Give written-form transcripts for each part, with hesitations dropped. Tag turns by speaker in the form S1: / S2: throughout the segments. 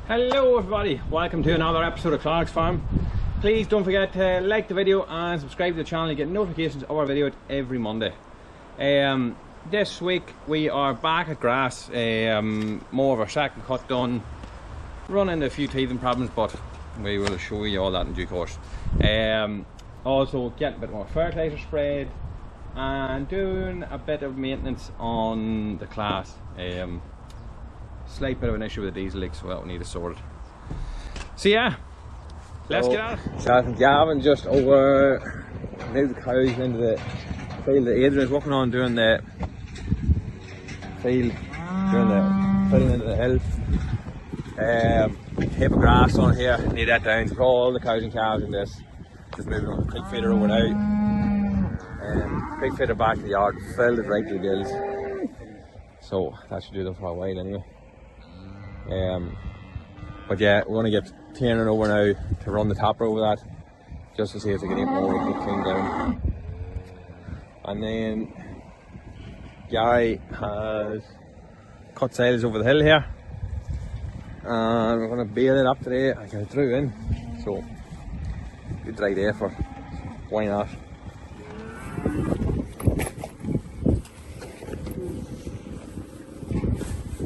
S1: Hello everybody, welcome to another episode of Clark's Farm. Please don't forget to like the video and subscribe to the channel. You get notifications of our video every Monday. This week we are back at grass, more of our second cut done, run into a few teething problems, but we will show you all that in due course. Also getting a bit more fertilizer sprayed and doing a bit of maintenance on the class. Slight bit of an issue with the diesel leak, so that will need to sort it. So yeah, let's get at it. So Gavin just over moved the cows into the field that Adrian's working on, doing the field, filling into the hill. Heap of grass on here, need that down, so all the cows and calves in this. Just moving on the pig feeder over now. Pig feeder back to the yard, filled it right to the gills. So that should do them for a while anyway. But yeah, we're going to get turning over now to run the tapper over that, just to see if they can get more clean down. And then Gary has cut silage over the hill here, and we're going to bale it up today and get it through in. So good dry day for, why not?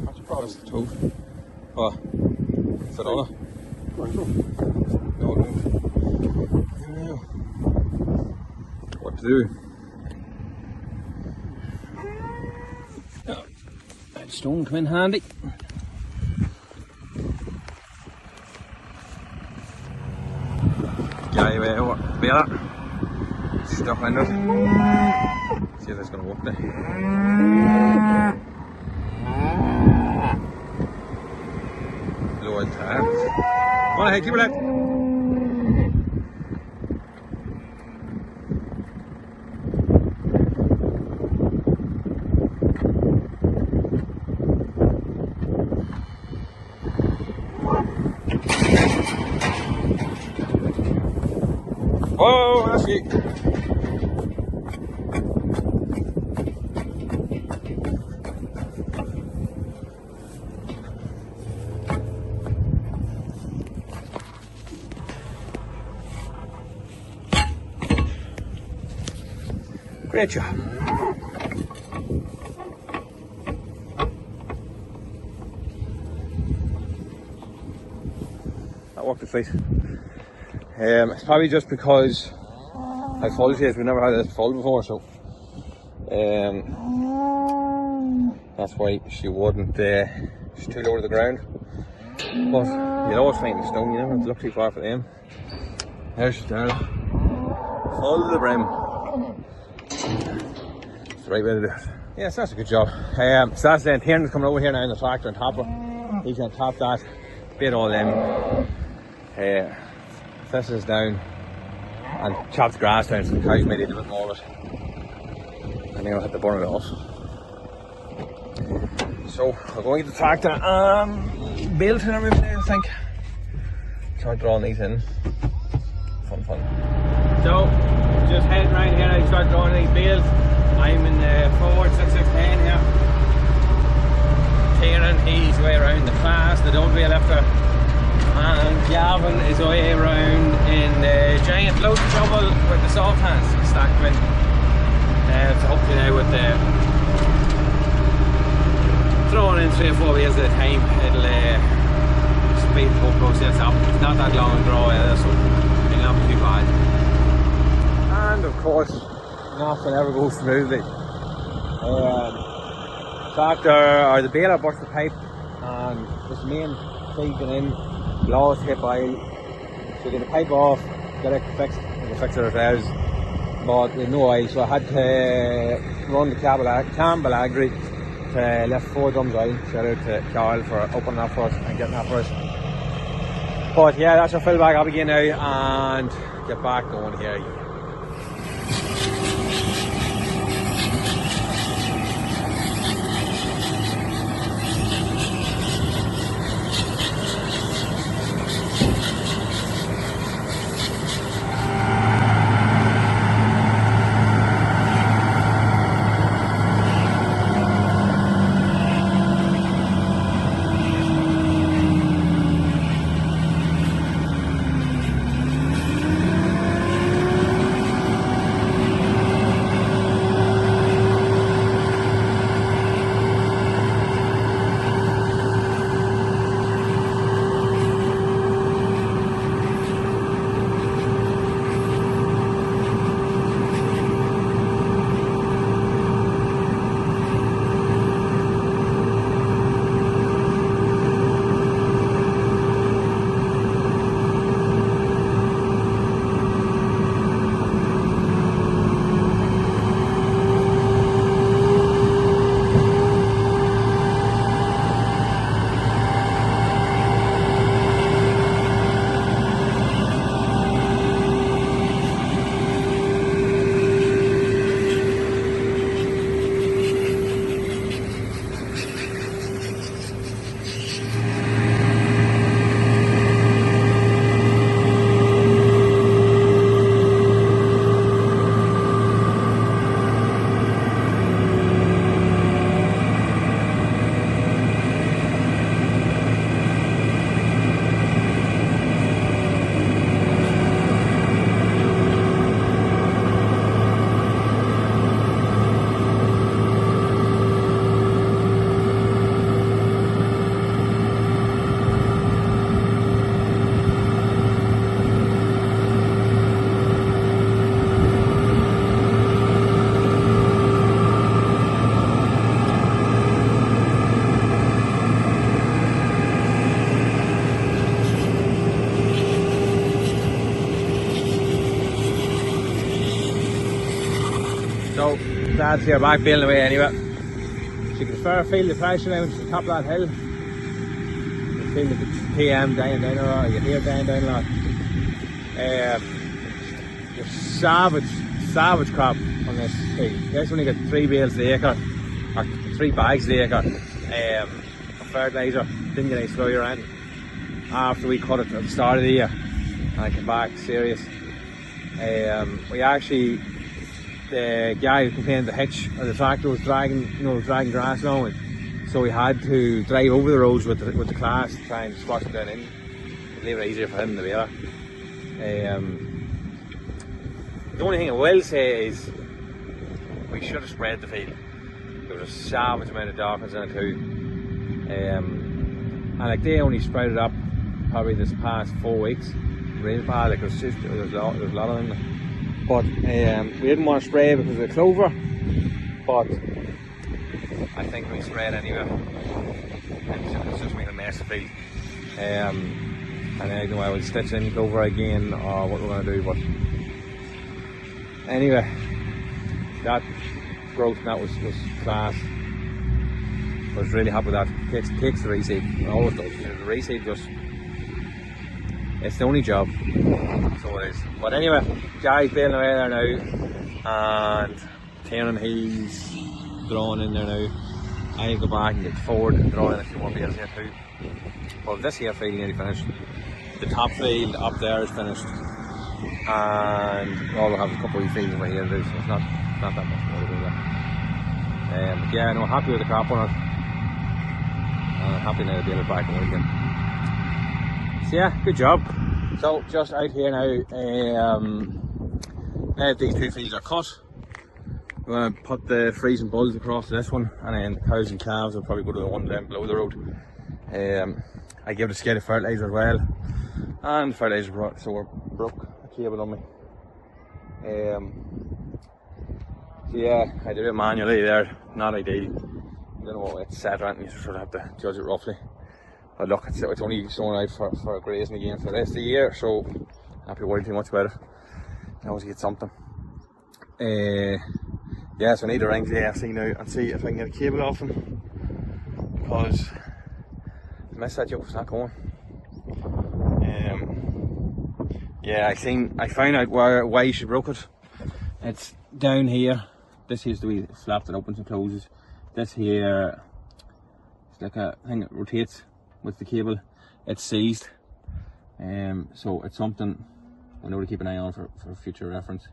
S1: What's the problem with the toe? Oh, is it on it? No. What to do? Oh, that stone come in handy. Get away over baler. Stuff in it. See if it's going to work there. Low in time. Come on ahead, keep it out. Oh, that's it. Great job. That worked the feet. It's probably just because I told you we never had this full before, so that's why she wouldn't. She's too low to the ground. But you always find the stone. You never have to look too far for them. There's she down, full to the brim. It's the right way to do it. Yes, that's a good job. So that's then Tiernan coming over here now in the tractor and topper. He's going to top that, bait all them. This is down and chop the grass down so the cows may eat a bit more of it. And then I'll have to burn it off. So we're going to get the tractor and bale and everything, I think. Start drawing these in. Fun. So just heading around here, I start drawing these bales. I'm in the forward 6610 here. Tiernan, he's way around the class, the double bale lifter. And Gavin is away around in the giant load shovel with the soft hands stacked in. So hopefully now with the throwing in 3 or 4 bales at a time, it'll speed the whole process up. It's not that long a draw either, so it'll not be too bad. And of course, nothing ever goes smoothly. Tractor or the baler burst the pipe, and this main thing going in. Lost hip oil, so get the pipe off, get it fixed, we'll fix it ourselves, but there's no oil, so I had to run the Campbell Agri to lift 4 drums oil. Shout out to Carl for opening that for us and getting that for us. But yeah, that's our fill back up again now and get back going here. lads here back baling away anyway. So you can feel the pressure now to the top of that hill. You feel the PM dying down a lot, you hear dying down a lot. There's savage crop on this field. This only got 3 bales the acre, or 3 bags the acre of fertiliser. Didn't get any slower in after we cut it at the start of the year, and I came back serious. We actually, the guy who contained the hitch of the tractor was dragging, dragging grass along it, so we had to drive over the roads with the class to try and squash it down in. To leave it easier for him to be there. The only thing I will say is we should have spread the field. There was a savage amount of dolphins in it too, and like they only spread it up probably this past 4 weeks. Rainfall, like there's a lot of them. But we didn't want to spray because of the clover, but I think we sprayed anyway. It's just making a mess of the field. And I don't know I will stitch in clover again or what we're going to do, but anyway, that growth and that was class. I was really happy with that. Takes the reseed, it always does. The reseed just, it's the only job, so it is. But anyway, Guy's baling away there now, and Tiernan, he's drawing in there now. I'll go back and get forward and draw in a few more bales here too. But this here field nearly finished. The top field up there is finished, and we'll have a couple of fields over here to do, so it's not that much more to do there. But yeah, no, happy with the crop on it. Happy now to be able to back on the weekend. So yeah, good job. So just out here now, now these 2 fields are cut, we're going to put the freezing bulls across to this one, and then the cows and calves will probably go to the one down below the road. I gave it a skid of fertiliser as well, and the fertiliser broke, so we broke a cable on me. So yeah, I did it manually there, not ideal. I don't know what it's set at, and you sort of have to judge it roughly. But look, it's only sown out for grazing again for the rest of the year, so I'm not be worried too much about it. I always get something. Yeah, so I need to ring the AFC now and see if I can get a cable off them, because the mess that yoke was not going. Yeah, I found out why she broke it. It's down here. This here's the way it flap that opens and closes. This here, it's like a thing that rotates with the cable. It's seized, so it's something I know to keep an eye on for future reference.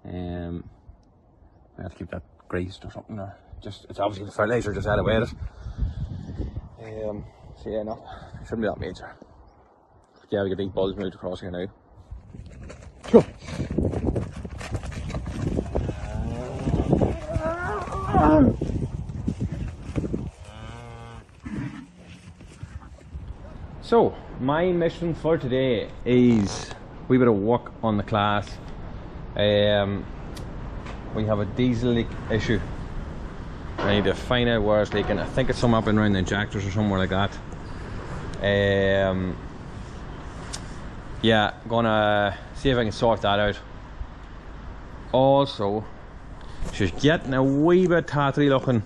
S1: I have to keep that greased or something, or just, it's obviously the fertiliser just out of weight. So yeah, no, shouldn't be that major. But yeah, we get these bulls moved across here now. Go. So, my mission for today is a wee bit of work on the class. We have a diesel leak issue. I need to find out where it's leaking. I think it's somewhere up and around the injectors or somewhere like that. Yeah, gonna see if I can sort that out. Also, she's getting a wee bit tattery looking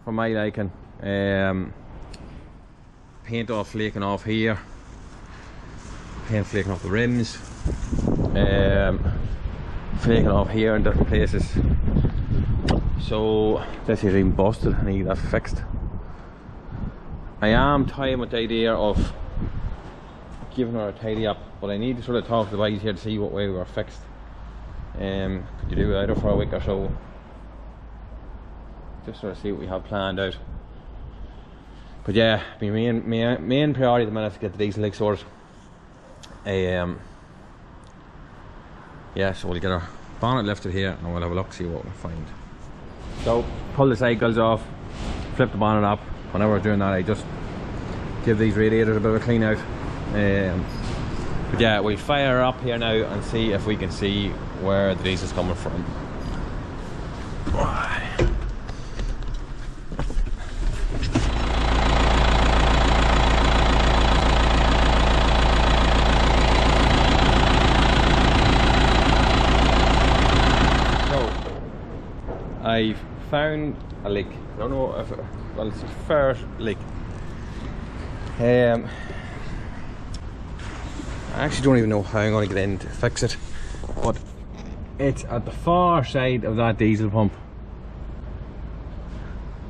S1: for my liking. Paint off flaking off here, paint flaking off the rims, flaking off here in different places. So this is even busted. I need that fixed. I am toying with the idea of giving her a tidy up, but I need to sort of talk to the guys here to see what way we are fixed. Could you do without her for a week or so? Just sort of see what we have planned out. But yeah, my main priority at the minute is to get the diesel leak sorted. Yeah, so we'll get our bonnet lifted here and we'll have a look, see what we find. So, pull the cycles off, flip the bonnet up. Whenever we're doing that, I just give these radiators a bit of a clean out. But yeah, we'll fire up here now and see if we can see where the diesel's coming from. I've found a leak. I don't know if well, it's a fair leak. I actually don't even know how I'm going to get in to fix it, but it's at the far side of that diesel pump,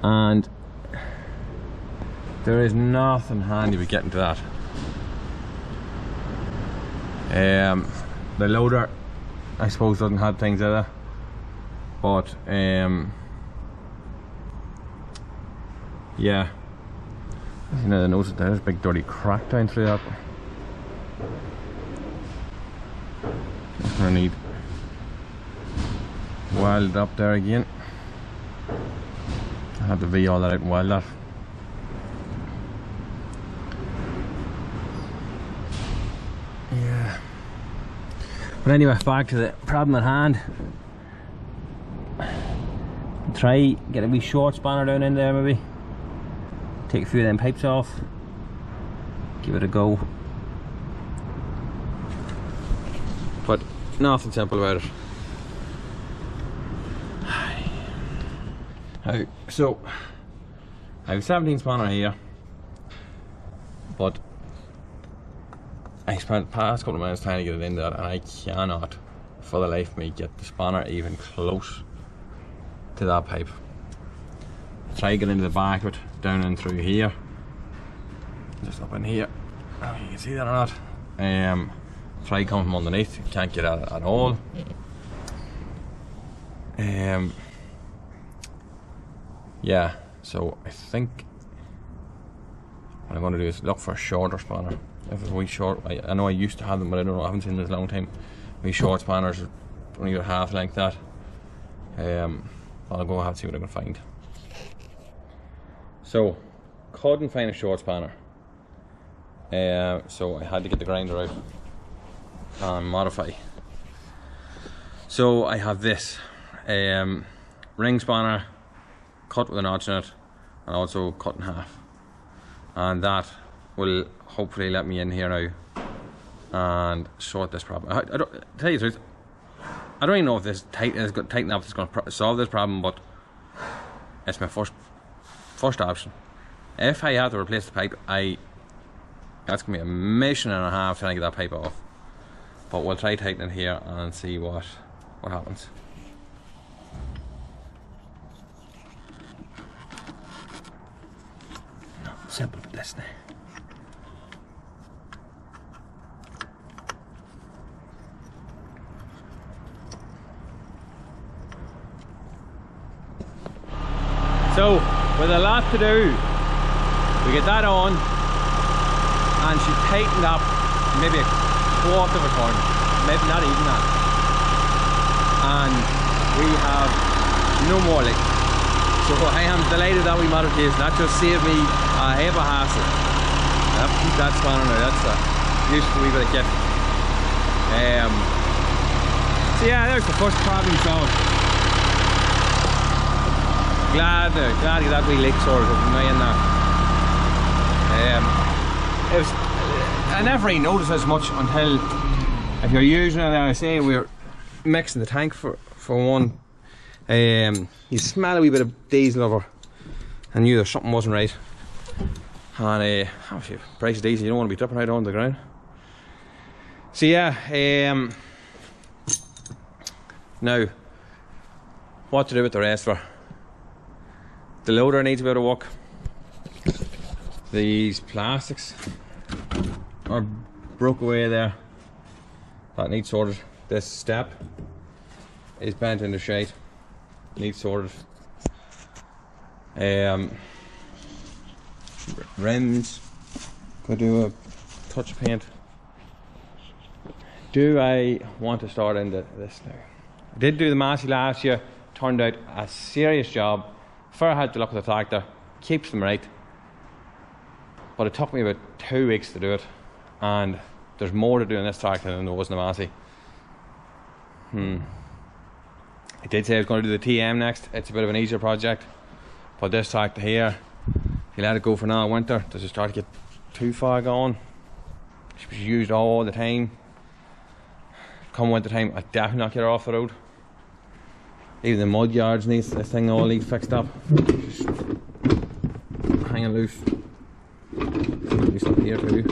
S1: and there is nothing handy with getting to that. The loader, I suppose, doesn't have things either, but yeah, you know, notice there's a big dirty crack down through that. Just gonna need weld up there again. I have to V all that out and weld that. Yeah. But anyway, back to the problem at hand. Try get a wee short spanner down in there maybe. Take a few of them pipes off. Give it a go. But nothing simple about it. So I have 17 spanner here, but I spent the past couple of minutes trying to get it in there, and I cannot for the life of me get the spanner even close to that pipe. Try to get into the back of it, down and through here, just up in here. I don't know if you can see that or not. Try coming from underneath, can't get at it at all. Yeah, so I think what I'm going to do is look for a shorter spanner. If it's a wee short, I know I used to have them, but I don't know, I haven't seen them in a long time. Wee short spanners are only about half length that. I'll go have to see what I can find. So, couldn't find a short spanner. So I had to get the grinder out and modify. So I have this ring spanner, cut with a notch in it, and also cut in half. And that will hopefully let me in here now and sort this problem. I don't, to tell you the truth, I don't even know if this tighten up is going to solve this problem, but it's my first option. If I have to replace the pipe, that's going to be a mission and a half trying to get that pipe off. But we'll try tightening here and see what happens. Not simple with this now. So, with a lot to do, we get that on, and she tightened up maybe a quarter of a turn, maybe not even that, and we have no more leak. So I am delighted that we modification. That just saved me a heap of hassle. I have to keep that spanner now. That's a useful wee bit of kit. So yeah, there's the first problem solved. Glad to get that wee leak sorted. It was annoying that. I never really noticed as much until, if you're using it, I say we're mixing the tank for one. You smell a wee bit of diesel over and knew that something wasn't right. And if you price diesel, you don't want to be dripping right on the ground. So yeah, now what to do with the rest of her. The loader needs a bit of work. These plastics are broke away there. That needs sorted. This step is bent into shape. Needs sorted. Rims. Could do a touch of paint. Do I want to start into this now? I did do the Massey last year. Turned out a serious job. Fair had to look at the tractor. Keeps them right. But it took me about 2 weeks to do it, and there's more to do in this tractor than there was in the Massey. I did say I was going to do the TM next. It's a bit of an easier project, but this tractor here, if you let it go for another winter, does it start to get too far gone? She was used all the time. Come winter time, I definitely not get her off the road. Even the mud yards needs this thing all needs fixed up. Just hanging loose. Loose up here too.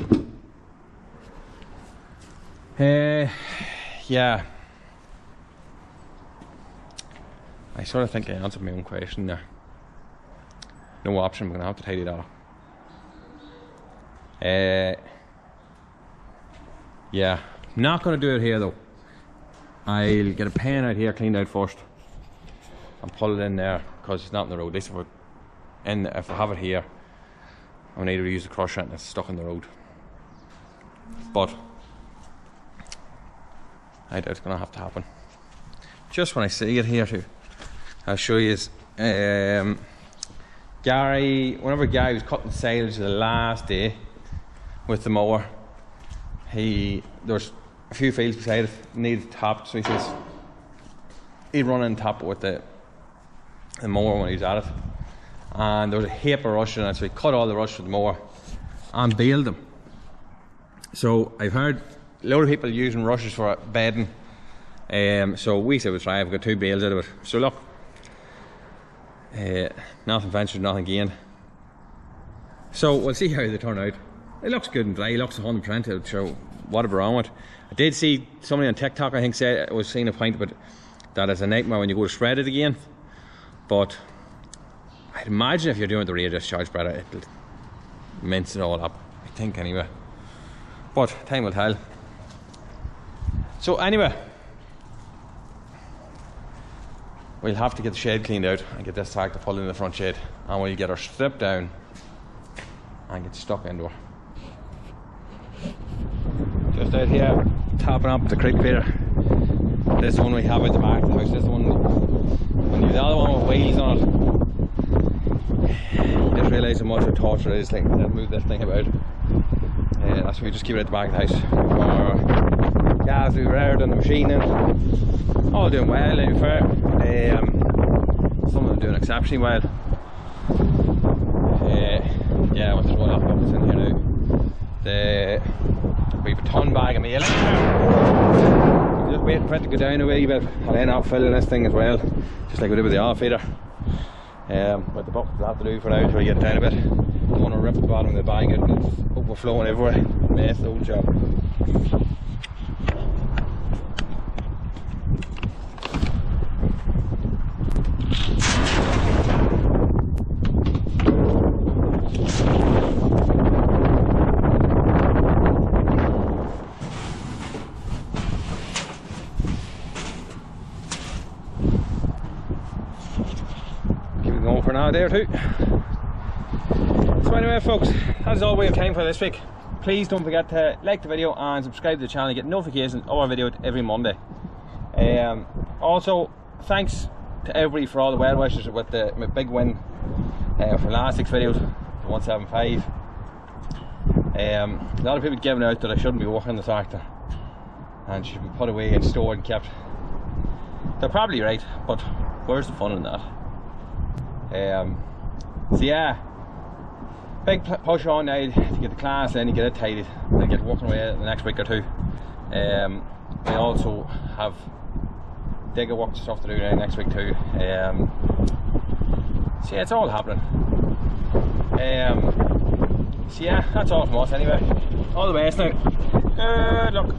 S1: Yeah. I sort of think I answered my own question there. No option, I'm gonna have to tidy that up. Yeah, not gonna do it here though. I'll get a pen out here cleaned out first and pull it in there because it's not in the road. This if I have it here, I need to use the crusher and it's stuck in the road. But I doubt it's gonna have to happen. Just when I see it here too, I'll show you. Whenever Gary was cutting silage the last day with the mower, there's a few fields beside it needed topped, so he says he'd run in and top it with the mower when he was at it, and there was a heap of rush in it, so he cut all the rush with the mower and baled them. So I've heard a lot of people using rushes for bedding, so we said we'll try. I've got 2 bales out of it. So look, nothing ventured, nothing gained. So we'll see how they turn out. It looks good and dry, it looks 100%, it'll show whatever wrong with it. I did see somebody on TikTok, I think, said, was seeing a point, but that is a nightmare when you go to spread it again. But I'd imagine if you're doing the rate discharge spreader, it'll mince it all up, I think anyway. But time will tell. So anyway, we'll have to get the shed cleaned out and get this tractor pulled in the front shed, and we'll get her stripped down and get stuck into her. Just out here, tapping up the creek feeder. This one we have at the back of the house. This one, when the other one with wheels on it, you just realise how much of a torture it is to move this thing about. That's why we just keep it at the back of the house. For gas, we were on the machine and all doing well, to be fair. Some of them doing exceptionally well. Yeah, I want to throw that buckets in here now. We've a ton bag of meal. We're just waiting for it to go down a wee bit and then I'll fill in this thing as well, just like we did with the oil feeder. But the buckets will have to do for now until we get it down a bit. Don't want to rip the bottom of the bag out and it's overflowing everywhere. Mess the whole job. For now, there too. So anyway folks, that's all we have time for this week. Please don't forget to like the video and subscribe to the channel. You get notifications of our video every Monday. Also, thanks to everybody for all the well wishes with my big win for the last 6 videos, the 175. A lot of people giving out that I shouldn't be working the tractor and should be put away and stored and kept. They're probably right, but where's the fun in that? So yeah, big push on now to get the class, then you get it tidied and get working away the next week or 2. We also have digger work stuff to do now next week too. So yeah, it's all happening. So yeah, that's all from us anyway. All the best now. Good luck.